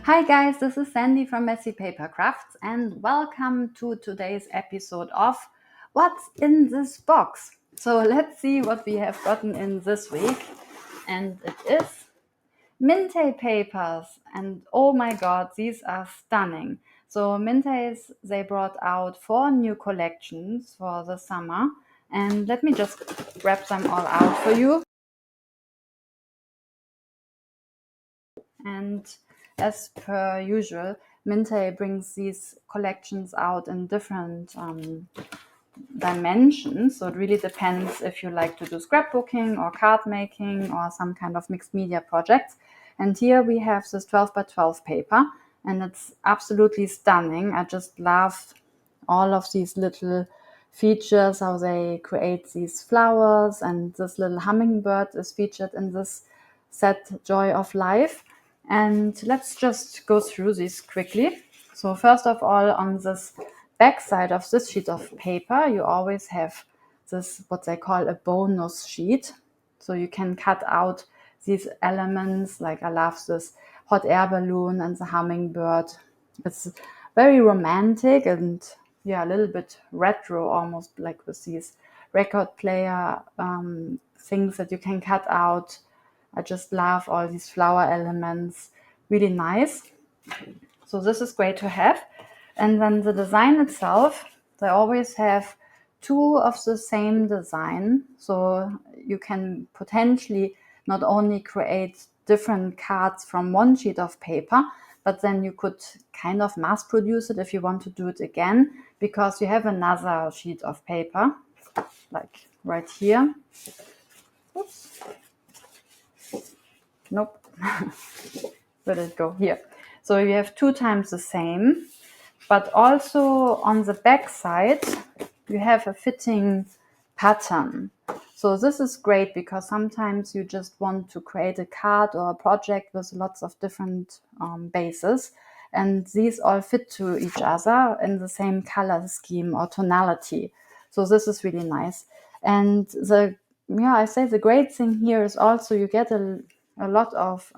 Hi guys, this is Sandy from Messy Paper Crafts and welcome to today's episode of What's in this box? So let's see what we have gotten in this week, and it is Mintay Papers, and oh my god, these are stunning. So Mintay's, they brought out 4 new collections for the summer, and let me just grab them all out for you. And as per usual, Mintay brings these collections out in different dimensions. So it really depends if you like to do scrapbooking or card making or some kind of mixed media projects. And here we have this 12 by 12 paper, and it's absolutely stunning. I just love all of these little features, how they create these flowers, and this little hummingbird is featured in this set, Joy of Life. And let's just go through these quickly. So first of all, on this back side of this sheet of paper, you always have this, what they call a bonus sheet. So you can cut out these elements, like I love this hot air balloon and the hummingbird. It's very romantic and a little bit retro, almost like with these record player things that you can cut out. I just love all these flower elements, really nice. So this is great to have. And then the design itself, they always have 2 of the same design. So you can potentially not only create different cards from one sheet of paper, but then you could kind of mass produce it if you want to do it again, because you have another sheet of paper, like right here. Oops. Nope. Where did it go? Here. So you have 2 times the same, but also on the back side, you have a fitting pattern. So this is great because sometimes you just want to create a card or a project with lots of different bases, and these all fit to each other in the same color scheme or tonality. So this is really nice. And the great thing here is also you get a lot of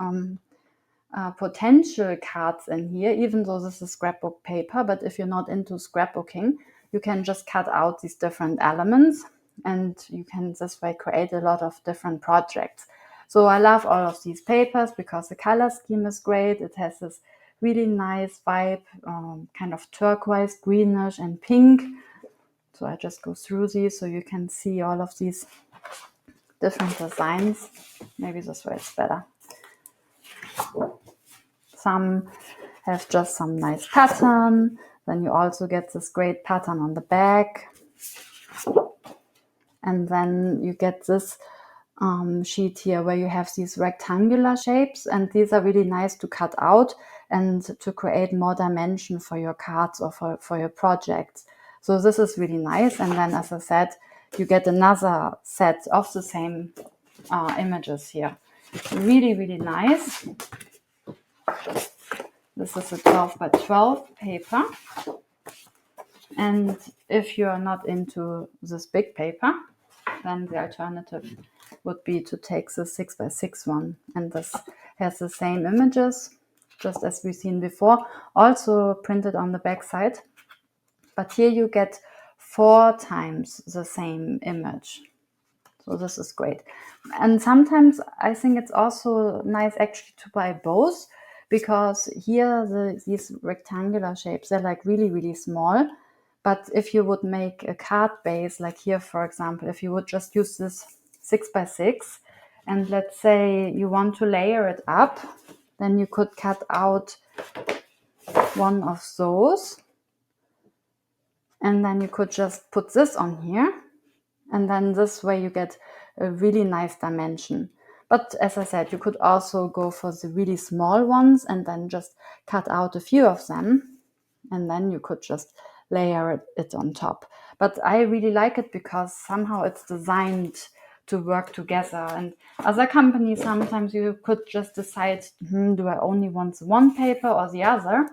potential cards in here, even though this is scrapbook paper. But if you're not into scrapbooking, you can just cut out these different elements and you can this way create a lot of different projects. So I love all of these papers because the color scheme is great. It has this really nice vibe, kind of turquoise, greenish and pink. So I just go through these so you can see all of these different designs. Maybe this way it's better. Some have just some nice pattern. Then you also get this great pattern on the back. And then you get this sheet here where you have these rectangular shapes, and these are really nice to cut out and to create more dimension for your cards or for your projects. So this is really nice. And then, as I said, you get another set of the same images here. Really, really nice. This is a 12 by 12 paper. And if you are not into this big paper, then the alternative would be to take the 6 by 6 one. And this has the same images, just as we've seen before, also printed on the back side. But here you get 4 times the same image. So this is great. And sometimes I think it's also nice actually to buy both, because here these rectangular shapes, they're like really, really small. But if you would make a card base, like here, for example, if you would just use this 6 by 6, and let's say you want to layer it up, then you could cut out one of those. And then you could just put this on here. And then this way you get a really nice dimension. But as I said, you could also go for the really small ones and then just cut out a few of them. And then you could just layer it on top. But I really like it because somehow it's designed to work together. And other companies, sometimes you could just decide, do I only want one paper or the other?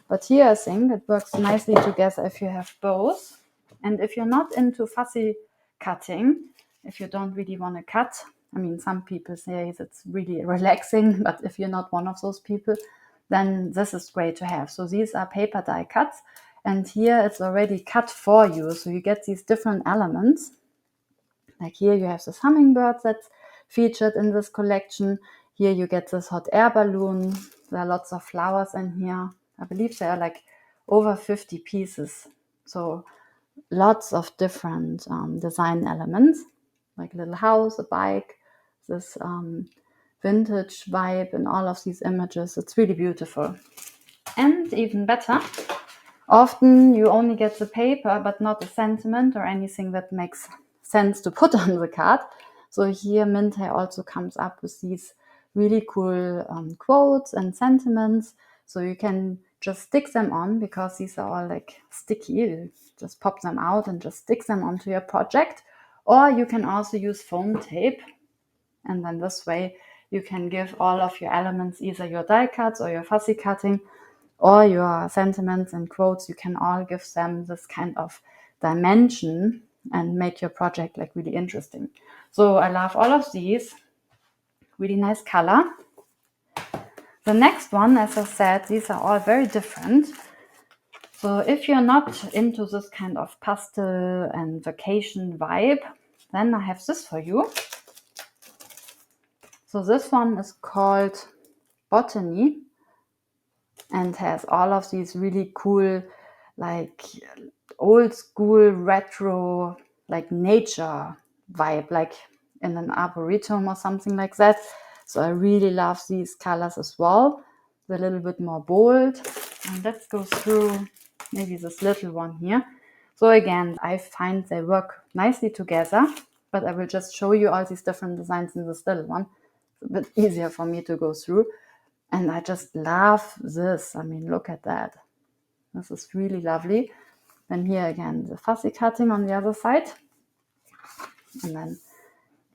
But here I think it works nicely together if you have both. And if you're not into fussy cutting, if you don't really want to cut, I mean, some people say it's really relaxing, but if you're not one of those people, then this is great to have. So these are paper die cuts, and here it's already cut for you. So you get these different elements. Like here you have this hummingbird that's featured in this collection. Here you get this hot air balloon. There are lots of flowers in here. I believe there are like over 50 pieces. So lots of different design elements, like a little house, a bike, this vintage vibe in all of these images. It's really beautiful. And even better, often you only get the paper, but not a sentiment or anything that makes sense to put on the card. So here Mintay also comes up with these really cool quotes and sentiments. So you can just stick them on, because these are all like sticky. You just pop them out and just stick them onto your project. Or you can also use foam tape. And then this way you can give all of your elements, either your die cuts or your fussy cutting, or your sentiments and quotes, you can all give them this kind of dimension and make your project like really interesting. So I love all of these. Really nice color. The next one, as I said, these are all very different. So if you're not into this kind of pastel and vacation vibe, then I have this for you. So this one is called Botany and has all of these really cool, like old school retro, like nature vibe, like in an arboretum or something like that. So I really love these colors as well. They're a little bit more bold. And let's go through maybe this little one here. So again, I find they work nicely together, but I will just show you all these different designs in this little one. It's a bit easier for me to go through. And I just love this. I mean, look at that. This is really lovely. Then here again, the fussy cutting on the other side. And then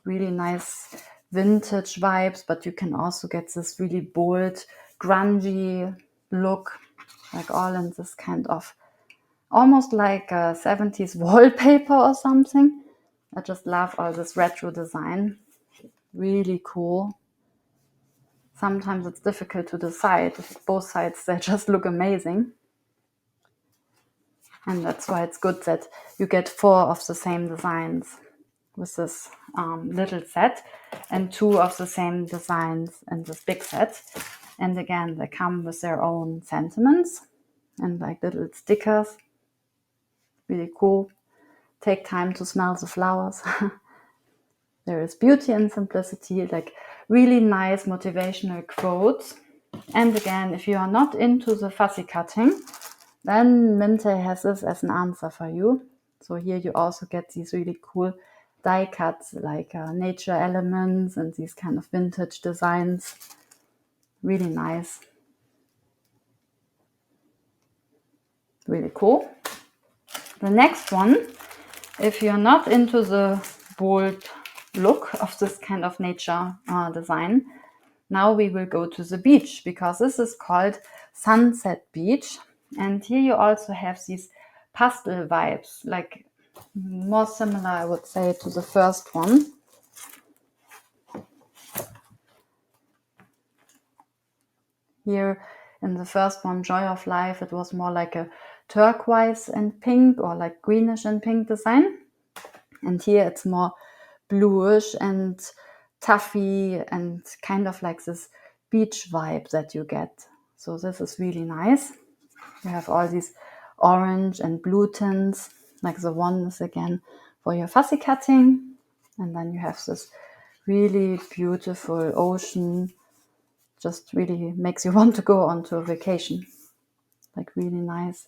really nice vintage vibes, but you can also get this really bold, grungy look, like all in this kind of, almost like a 70s wallpaper or something. I just love all this retro design. Really cool. Sometimes it's difficult to decide. Both sides, they just look amazing. And that's why it's good that you get 4 of the same designs with this little set, and 2 of the same designs in this big set. And again, they come with their own sentiments and like little stickers. Really cool. Take time to smell the flowers. There is beauty and simplicity, like really nice motivational quotes. And again, if you are not into the fussy cutting, then Mintay has this as an answer for you. So here you also get these really cool die cuts, like nature elements and these kind of vintage designs. Really nice. Really cool. The next one, if you're not into the bold look of this kind of nature design, now we will go to the beach, because this is called Sunset Beach. And here you also have these pastel vibes, like more similar, I would say, to the first one. Here in the first one, Joy of Life, it was more like a turquoise and pink, or like greenish and pink design. And here it's more bluish and taffy and kind of like this beach vibe that you get. So this is really nice. You have all these orange and blue tints, like the one is again for your fussy cutting. And then you have this really beautiful ocean, just really makes you want to go onto a vacation. Like really nice.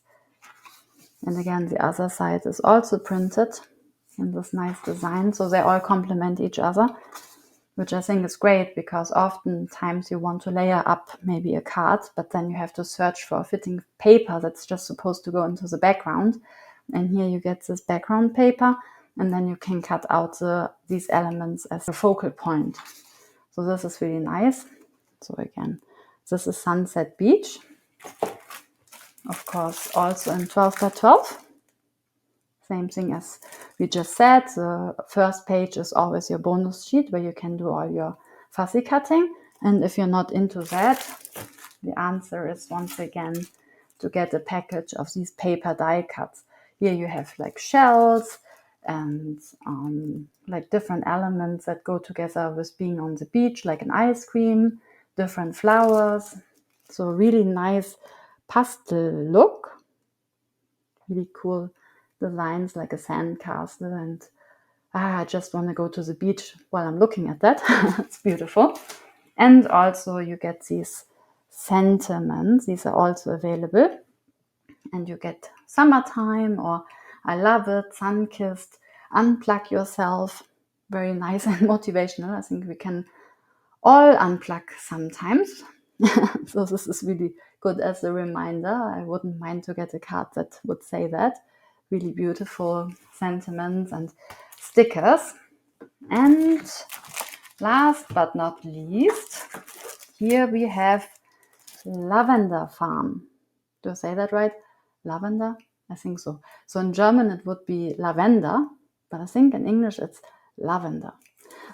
And again, the other side is also printed in this nice design. So they all complement each other, which I think is great, because oftentimes you want to layer up maybe a card, but then you have to search for a fitting paper that's just supposed to go into the background. And here you get this background paper, and then you can cut out these elements as a focal point. So this is really nice. So again, this is Sunset Beach. Of course, also in 12 by 12. Same thing as we just said. The first page is always your bonus sheet where you can do all your fussy cutting. And if you're not into that, the answer is once again to get a package of these paper die cuts. Here you have like shells and like different elements that go together with being on the beach, like an ice cream, different flowers. So really nice pastel look. Really cool designs like a sandcastle, and I just want to go to the beach while I'm looking at that. It's beautiful. And also you get these sentiments. These are also available. And you get summertime or I love it, sun-kissed, unplug yourself. Very nice and motivational. I think we can all unplug sometimes. So this is really good as a reminder. I wouldn't mind to get a card that would say that. Really beautiful sentiments and stickers. And last but not least, here we have Lavender Farm. Do I say that right? Lavender? I think so. So in German it would be lavender, but I think in English it's lavender.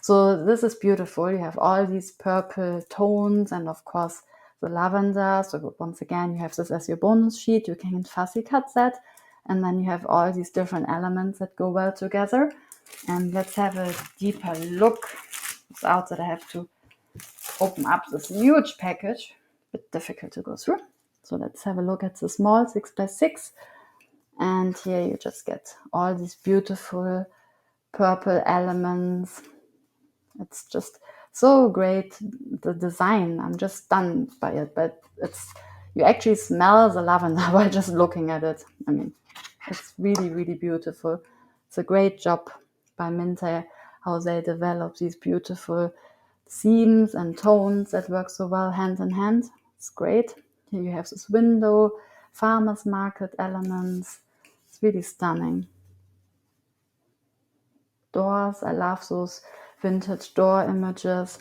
So this is beautiful. You have all these purple tones and of course the lavender. So once again, you have this as your bonus sheet. You can fussy cut that. And then you have all these different elements that go well together. And let's have a deeper look. It's out that I have to open up this huge package. A bit difficult to go through. So let's have a look at the small 6x6. And here you just get all these beautiful purple elements. It's just so great, the design. I'm just stunned by it, but you actually smell the lavender while just looking at it. I mean, it's really, really beautiful. It's a great job by Mintay, how they develop these beautiful themes and tones that work so well hand in hand. It's great. Here you have this window, farmer's market elements. It's really stunning. Doors, I love those vintage door images.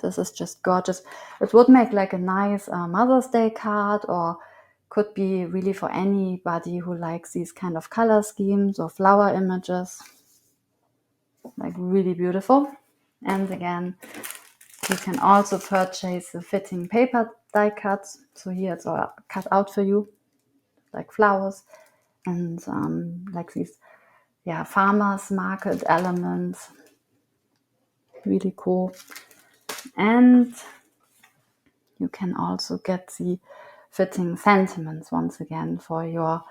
This is just gorgeous. It would make like a nice Mother's Day card, or could be really for anybody who likes these kind of color schemes or flower images. Like really beautiful. And again, you can also purchase the fitting paper die cuts. So here it's all cut out for you, like flowers and like these farmers market elements. Really cool. And you can also get the fitting sentiments once again for your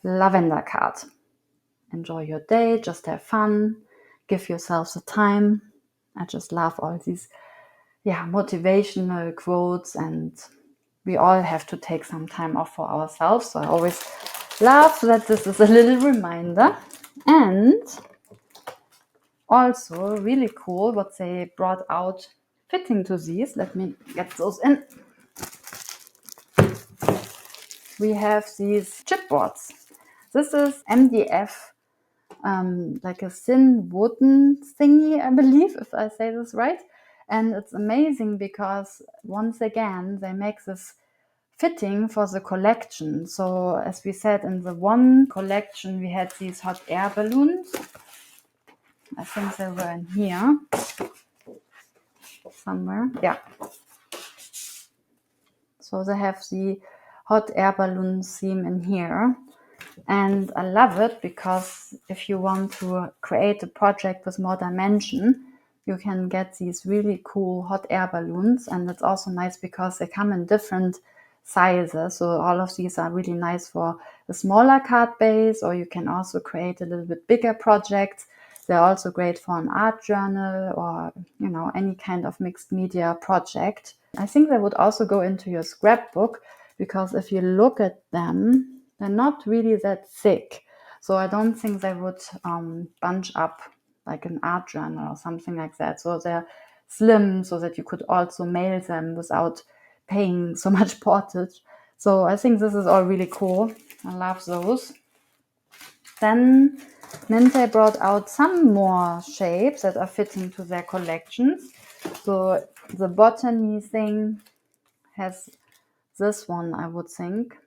lavender card. Enjoy your day, just have fun, give yourself the time. I just love all these motivational quotes, and we all have to take some time off for ourselves. So I always love that this is a little reminder. And also really cool what they brought out fitting to these. Let me get those in. We have these chipboards. This is MDF, like a thin wooden thingy, I believe, if I say this right. And it's amazing because once again, they make this fitting for the collection. So as we said, in the one collection, we had these hot air balloons. I think they were in here somewhere. Yeah. So they have the hot air balloon theme in here. And I love it because if you want to create a project with more dimension, you can get these really cool hot air balloons. And it's also nice because they come in different sizes. So all of these are really nice for a smaller card base, or you can also create a little bit bigger projects. They're also great for an art journal or, any kind of mixed media project. I think they would also go into your scrapbook because if you look at them, they're not really that thick. So I don't think they would bunch up like an art journal or something like that. So they're slim so that you could also mail them without paying so much portage. So I think this is all really cool. I love those. Then Mintay brought out some more shapes that are fitting to their collections. So the Botany thing has this one, I would think.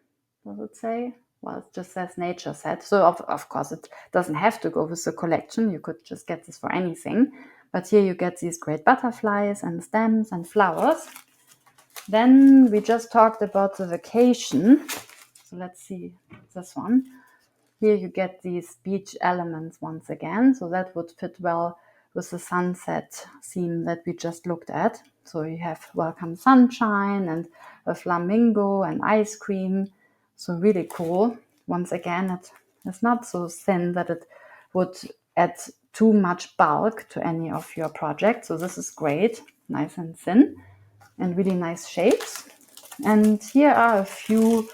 Does it say? Well, it just says nature set. So of course it doesn't have to go with the collection. You could just get this for anything. But here you get these great butterflies and stems and flowers. Then we just talked about the vacation. So let's see this one. Here you get these beach elements once again. So that would fit well with the sunset theme that we just looked at. So you have welcome sunshine and a flamingo and ice cream. So really cool. Once again, it is not so thin that it would add too much bulk to any of your projects. So this is great, nice and thin and really nice shapes. And here are a few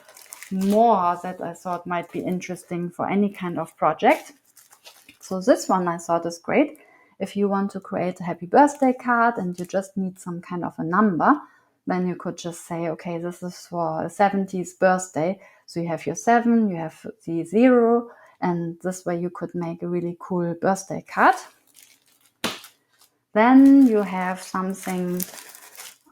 more that I thought might be interesting for any kind of project. So this one I thought is great. If you want to create a happy birthday card and you just need some kind of a number, then you could just say, okay, this is for a 70th birthday. So you have your 7, you have the 0, and this way you could make a really cool birthday card. Then you have something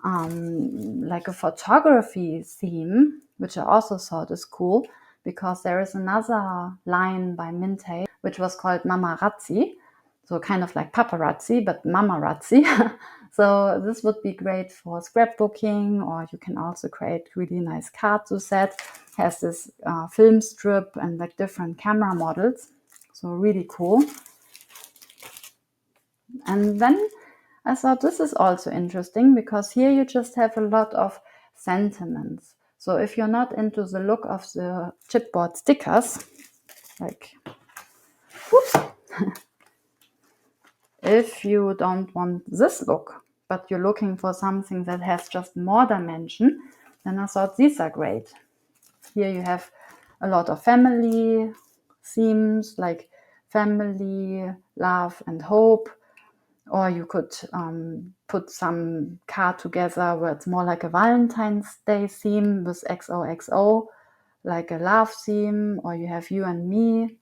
like a photography theme, which I also thought is cool, because there is another line by Mintay, which was called Mamarazzi. So kind of like paparazzi, but mamarazzi. So this would be great for scrapbooking, or you can also create really nice cards to set. Has this film strip and like different camera models. So really cool. And then I thought this is also interesting because here you just have a lot of sentiments. So if you're not into the look of the chipboard stickers, like, whoops, if you don't want this look, but you're looking for something that has just more dimension, then I thought these are great. Here you have a lot of family themes like family, love, and hope. Or you could put some card together where it's more like a Valentine's Day theme with XOXO, like a love theme, or you have you and me.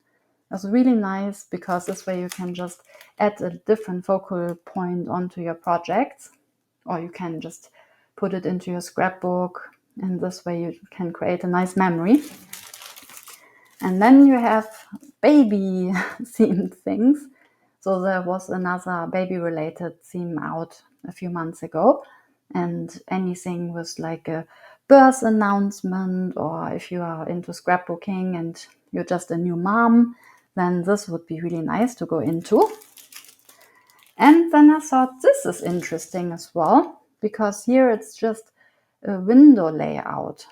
That's really nice because this way you can just add a different focal point onto your project, or you can just put it into your scrapbook, and this way you can create a nice memory. And then you have baby themed things. So there was another baby-related theme out a few months ago, and anything with like a birth announcement, or if you are into scrapbooking and you're just a new mom, then this would be really nice to go into. And then I thought this is interesting as well, because here it's just a window layout,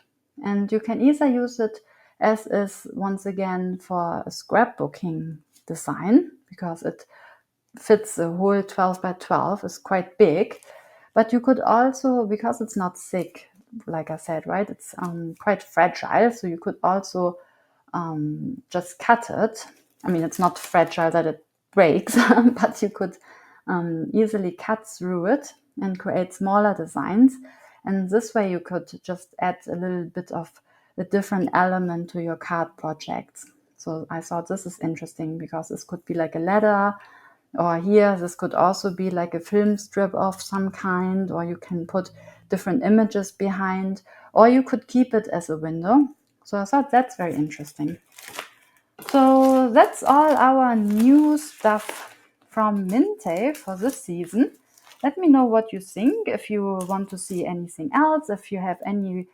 and you can either use it as is once again for a scrapbooking design, because it fits a whole 12 by 12, is quite big. But you could also, because it's not thick, like I said, right, it's quite fragile, so you could also just cut it. I mean, it's not fragile that it breaks, but you could easily cut through it and create smaller designs. And this way you could just add a little bit of a different element to your card projects. So I thought this is interesting because this could be like a ladder, or here this could also be like a film strip of some kind, or you can put different images behind, or you could keep it as a window. So I thought that's very interesting. So that's all our new stuff from Mintay for this season. Let me know what you think, if you want to see anything else, if you have any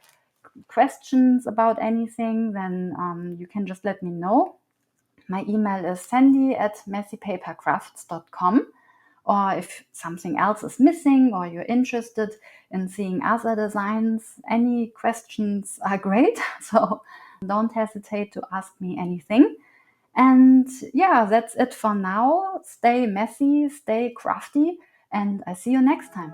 questions about anything, then you can just let me know. My email is sandy@messypapercrafts.com. Or if something else is missing or you're interested in seeing other designs, any questions are great. So don't hesitate to ask me anything. And yeah, that's it for now. Stay messy, stay crafty, and I see you next time.